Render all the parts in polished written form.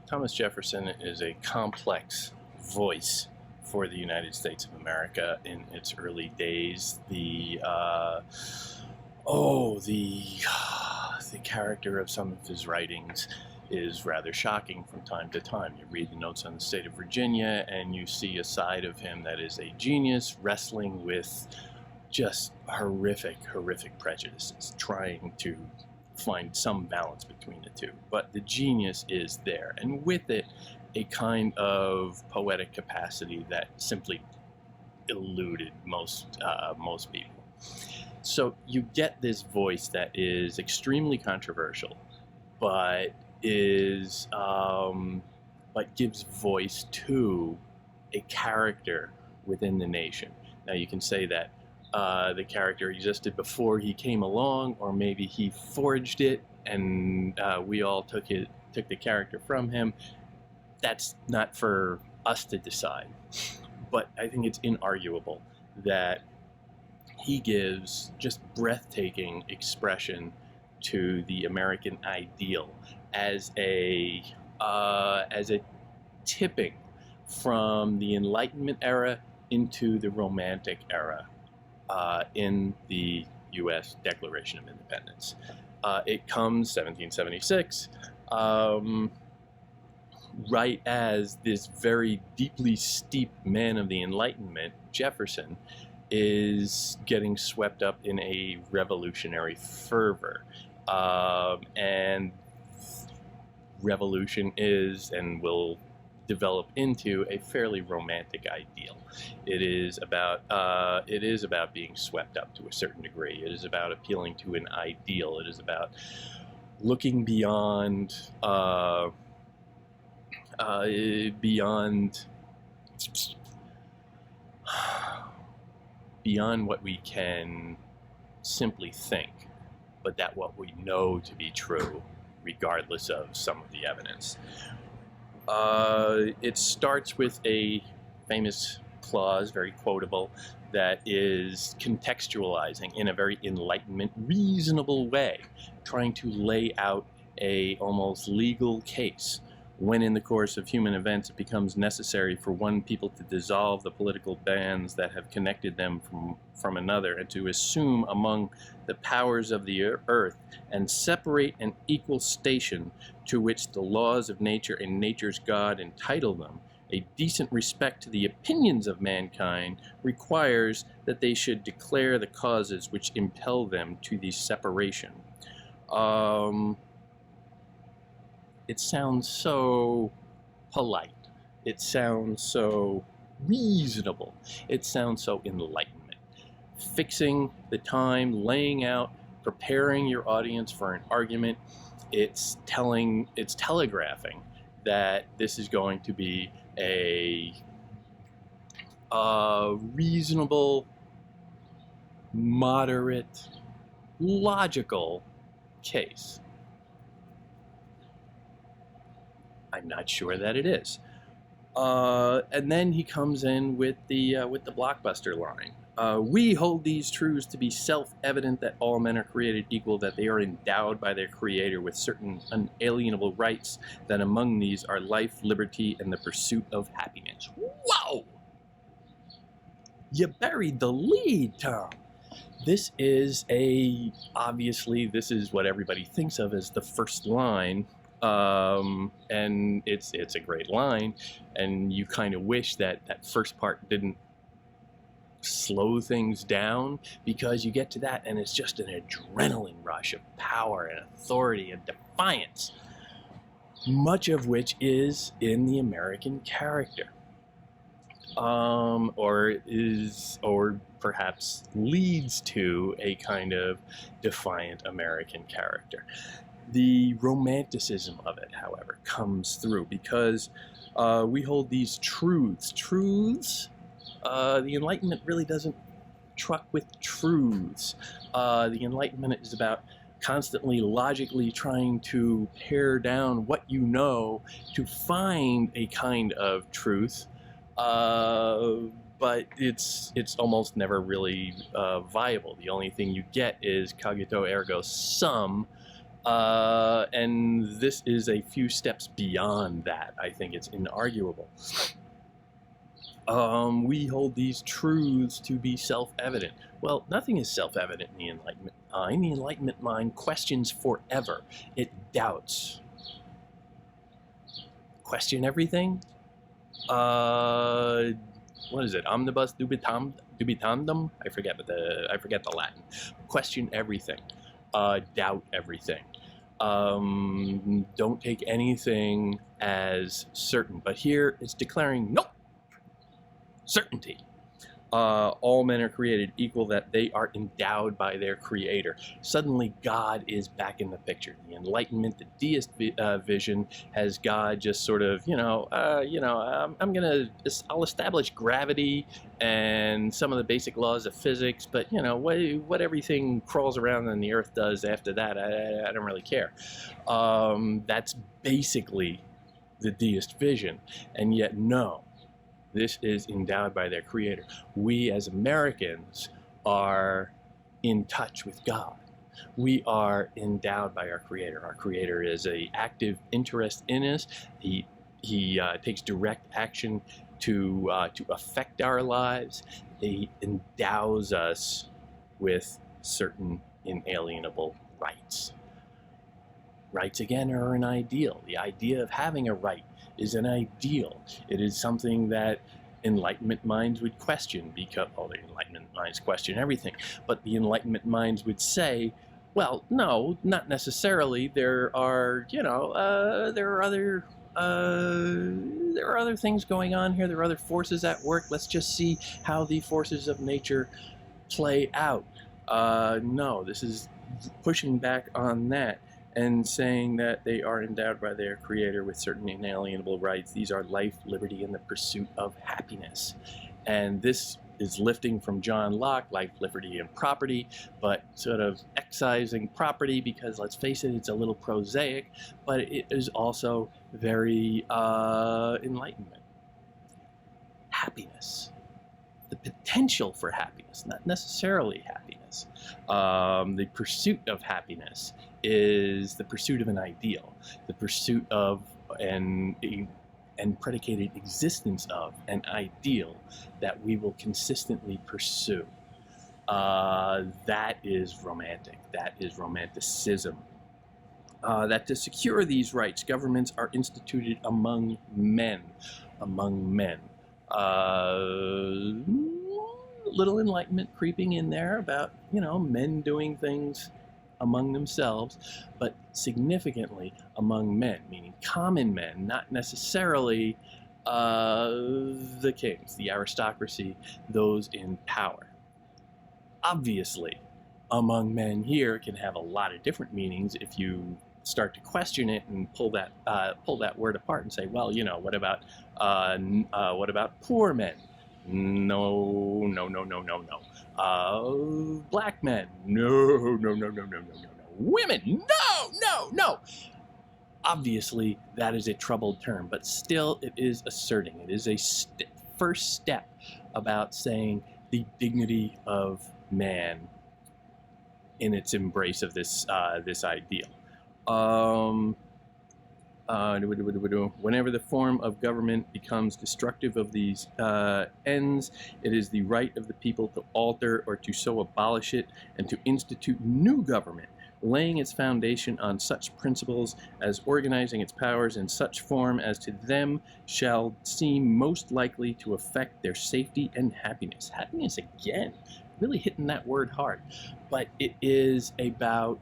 Thomas Jefferson is a complex voice for the United States of America in its early days. The character of some of his writings is rather shocking from time to time. You read the notes on the state of Virginia and you see a side of him that is a genius wrestling with just horrific prejudices, trying to find some balance between the two. But the genius is there, and with it, a kind of poetic capacity that simply eluded most people. So you get this voice that is extremely controversial, but gives voice to a character within the nation. Now you can say that the character existed before he came along, or maybe he forged it and we all took the character from him. That's not for us to decide. But I think it's inarguable that he gives just breathtaking expression to the American ideal as a tipping from the Enlightenment era into the Romantic era in the U.S. Declaration of Independence. It comes 1776, right as this very deeply steeped man of the Enlightenment, Jefferson, is getting swept up in a revolutionary fervor. And revolution is and will develop into a fairly romantic ideal. It is about being swept up to a certain degree. It is about appealing to an ideal. It is about looking beyond what we can simply think, but that what we know to be true, regardless of some of the evidence. It starts with a famous clause, very quotable, that is contextualizing in a very Enlightenment, reasonable way, trying to lay out a almost legal case when in the course of human events it becomes necessary for one people to dissolve the political bands that have connected them from another, and to assume among the powers of the earth and separate an equal station to which the laws of nature and nature's God entitle them. A decent respect to the opinions of mankind requires that they should declare the causes which impel them to the separation. It sounds so polite. It sounds so reasonable. It sounds so Enlightenment. Fixing the time, laying out, preparing your audience for an argument. It's telegraphing that this is going to be a reasonable, moderate, logical case. I'm not sure that it is. And then he comes in with the blockbuster line. We hold these truths to be self-evident, that all men are created equal, that they are endowed by their Creator with certain unalienable rights, that among these are life, liberty, and the pursuit of happiness. Whoa! You buried the lead, Tom. This is obviously this is what everybody thinks of as the first line. And it's a great line, and you kind of wish that first part didn't slow things down, because you get to that and it's just an adrenaline rush of power and authority and defiance, much of which is in the American character, or perhaps leads to a kind of defiant American character. The romanticism of it, however, comes through because we hold these truths. The Enlightenment really doesn't truck with truths. The Enlightenment is about constantly logically trying to pare down what you know to find a kind of truth, but it's almost never really viable. The only thing you get is cogito ergo sum, And this is a few steps beyond that. I think it's inarguable. We hold these truths to be self-evident. Well, nothing is self-evident in the Enlightenment mind. The Enlightenment mind questions forever. It doubts. Question everything? What is it? Omnibus dubitandum? I forget the Latin. Question everything. Doubt everything. Don't take anything as certain. But here it's declaring, nope, certainty. All men are created equal, that they are endowed by their Creator. Suddenly, God is back in the picture. The Enlightenment, the deist vision, has God just sort of, I'll establish gravity and some of the basic laws of physics, but what everything crawls around on the Earth does after that, I don't really care. That's basically the deist vision, and yet no. This is endowed by their Creator. We as Americans are in touch with God. We are endowed by our Creator. Our Creator is an active interest in us. He takes direct action to affect our lives. He endows us with certain inalienable rights. Rights, again, are an ideal. The idea of having a right is an ideal. It is something that Enlightenment minds would question, because, the Enlightenment minds question everything, but the Enlightenment minds would say, well, no, not necessarily. There are other things going on here. There are other forces at work. Let's just see how the forces of nature play out. No, this is pushing back on that and saying that they are endowed by their Creator with certain inalienable rights. These are life, liberty, and the pursuit of happiness. And this is lifting from John Locke, life, liberty, and property, but sort of excising property because, let's face it, it's a little prosaic, but it is also very Enlightenment. Happiness. The potential for happiness, not necessarily happiness. The pursuit of happiness is the pursuit of an ideal, the pursuit of and predicated existence of an ideal that we will consistently pursue. That is romantic. That is romanticism. That to secure these rights, governments are instituted among men. Among men. Little Enlightenment creeping in there about, men doing things among themselves, but significantly among men, meaning common men, not necessarily the kings, the aristocracy, those in power. Obviously, among men here can have a lot of different meanings if you start to question it and pull that word apart and say, well, what about poor men? No. Black men? No. Women? No. Obviously, that is a troubled term, but still it is asserting. It is a first step about saying the dignity of man in its embrace of this ideal. Whenever the form of government becomes destructive of these ends, it is the right of the people to alter or to so abolish it and to institute new government, laying its foundation on such principles as organizing its powers in such form as to them shall seem most likely to affect their safety and happiness. Happiness, again, really hitting that word hard. But it is about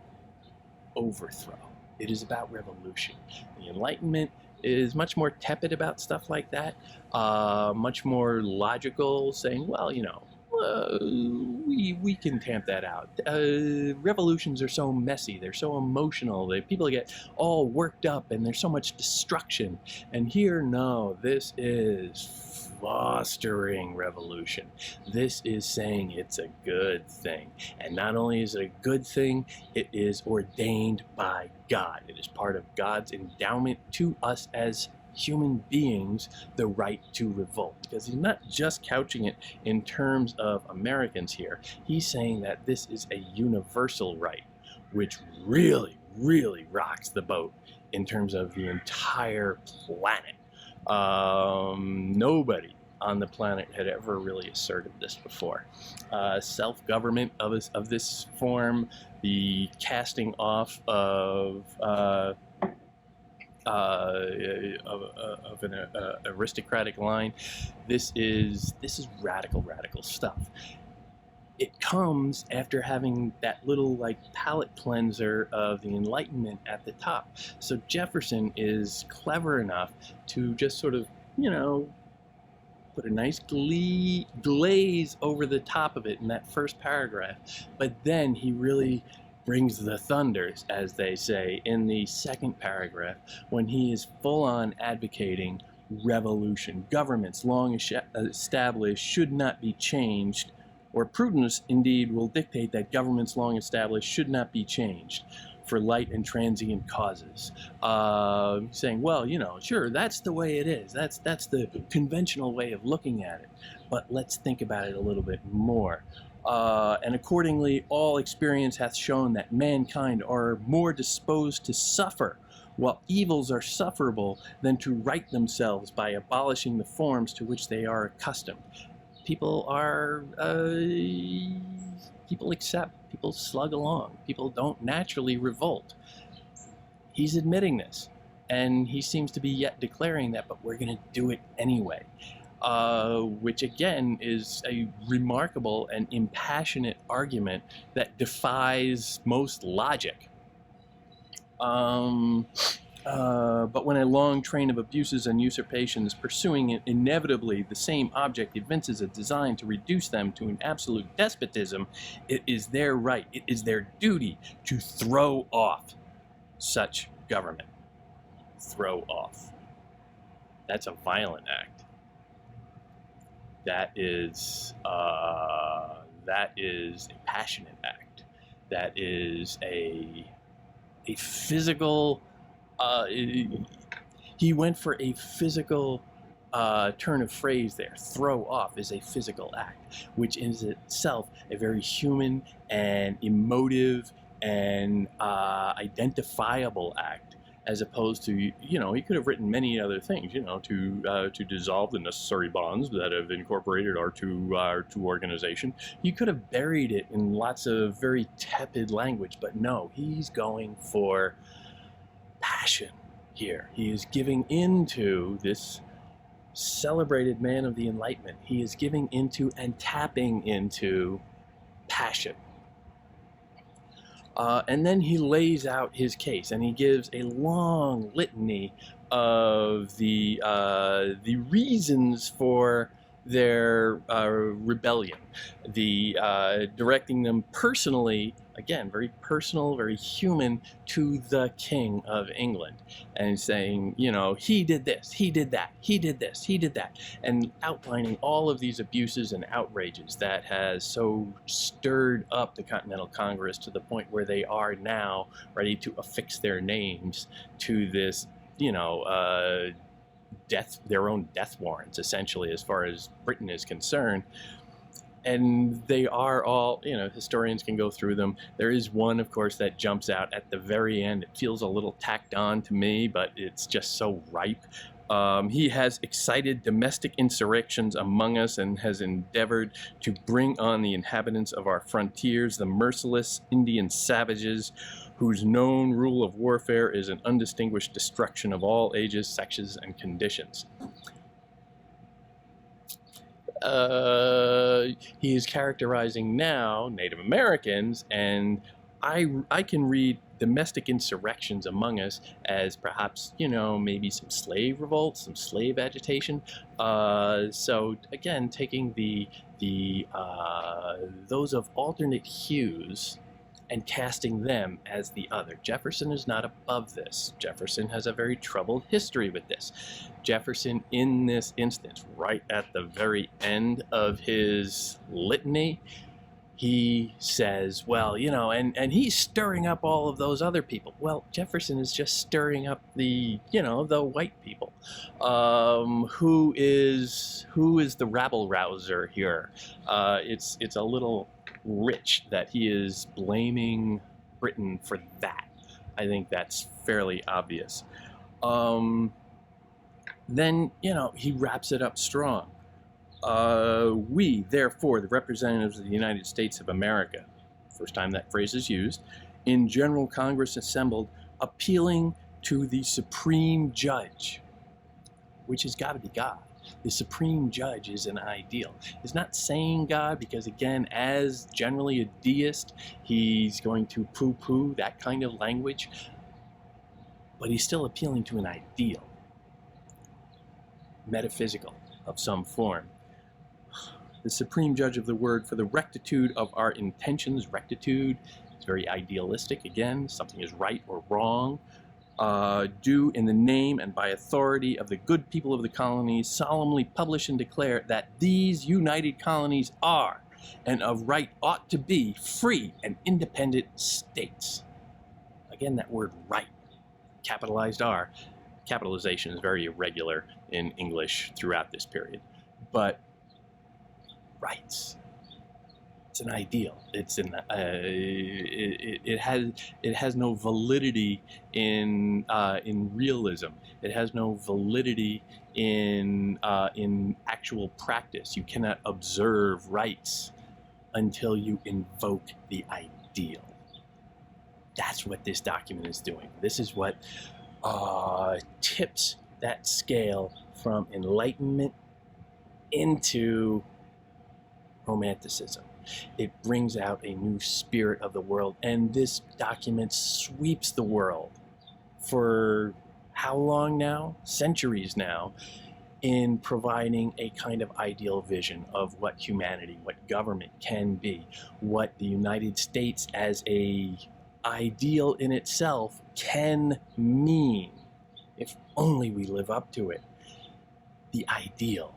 overthrow. It is about revolution. The Enlightenment is much more tepid about stuff like that, much more logical, saying, well, we can tamp that out. Revolutions are so messy, they're so emotional, people get all worked up and there's so much destruction. And here, no, this is fostering revolution. This is saying it's a good thing. And not only is it a good thing, it is ordained by God. It is part of God's endowment to us as human beings, the right to revolt. Because he's not just couching it in terms of Americans here. He's saying that this is a universal right, which really, really rocks the boat in terms of the entire planet. Nobody on the planet had ever really asserted this before. Self-government of this form, the casting off of an aristocratic line. This is radical stuff. It comes after having that little like palate cleanser of the Enlightenment at the top. So Jefferson is clever enough to just sort of, you know, put a nice glaze over the top of it in that first paragraph. But then he really brings the thunders, as they say, in the second paragraph, when he is full on advocating revolution. Governments long established should not be changed, or prudence indeed will dictate that governments long established should not be changed for light and transient causes. Saying, well, you know, sure, that's the way it is. That's the conventional way of looking at it. But let's think about it a little bit more. And accordingly, all experience hath shown that mankind are more disposed to suffer, while evils are sufferable, than to right themselves by abolishing the forms to which they are accustomed. People are, people accept, people slug along, people don't naturally revolt. He's admitting this, and he seems to be yet declaring that, but we're going to do it anyway. Which again is a remarkable and impassionate argument that defies most logic. But when a long train of abuses and usurpations pursuing inevitably the same object evinces a design to reduce them to an absolute despotism, it is their right, it is their duty to throw off such government. Throw off. That's a violent act. That is a passionate act. That is a physical. He went for a physical turn of phrase there. Throw off is a physical act, which is itself a very human and emotive and identifiable act. As opposed to, you know, he could have written many other things, you know, to dissolve the necessary bonds that have incorporated our two organization. He could have buried it in lots of very tepid language, but no, he's going for passion here. He is giving into this celebrated man of the Enlightenment. He is giving into and tapping into passion. And then he lays out his case, and he gives a long litany of the reasons for their rebellion, directing them personally, again, very personal, very human, to the King of England, and saying, you know, he did this, he did that, he did this, he did that, and outlining all of these abuses and outrages that has so stirred up the Continental Congress to the point where they are now ready to affix their names to this, you know, their own death warrants, essentially, as far as Britain is concerned. And they are all, you know, historians can go through them. There is one, of course, that jumps out at the very end. It feels a little tacked on to me, but it's just so ripe. He has excited domestic insurrections among us and has endeavored to bring on the inhabitants of our frontiers the merciless Indian savages, whose known rule of warfare is an undistinguished destruction of all ages, sexes, and conditions. He is characterizing now Native Americans, and I can read domestic insurrections among us as perhaps, you know, maybe some slave revolts, some slave agitation. So again, taking those of alternate hues and casting them as the other. Jefferson is not above this. Jefferson has a very troubled history with this. Jefferson, in this instance, right at the very end of his litany, he says, well, you know, and he's stirring up all of those other people. Well, Jefferson is just stirring up the, you know, the white people. Who is the rabble-rouser here? It's a little rich that he is blaming Britain for that. I think that's fairly obvious. Then, he wraps it up strong. We, therefore, the representatives of the United States of America, first time that phrase is used, in General Congress assembled, appealing to the Supreme Judge, which has got to be God. The Supreme Judge is an ideal. He's not saying God because, again, as generally a deist, he's going to poo-poo that kind of language, but he's still appealing to an ideal, metaphysical of some form. The Supreme Judge of the Word, for the rectitude of our intentions. Rectitude is very idealistic. Again, something is right or wrong. Do in the name and by authority of the good people of the colonies solemnly publish and declare that these united colonies are, and of right ought to be, free and independent states. Again, that word right, capitalized R. Capitalization is very irregular in English throughout this period. But rights. It's an ideal. It's it has no validity in realism. It has no validity in actual practice. You cannot observe rights until you invoke the ideal. That's what this document is doing. This is what tips that scale from Enlightenment into Romanticism. It brings out a new spirit of the world, and this document sweeps the world for how long now? Centuries now, in providing a kind of ideal vision of what humanity, what government can be, what the United States as a ideal in itself can mean, if only we live up to it. The ideal,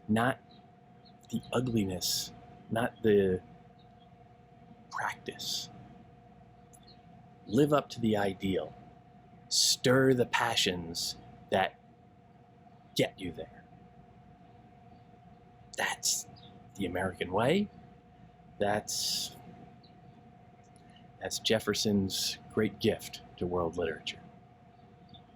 not the ugliness, not the practice. Live up to the ideal. Stir the passions that get you there. That's the American way. That's Jefferson's great gift to world literature.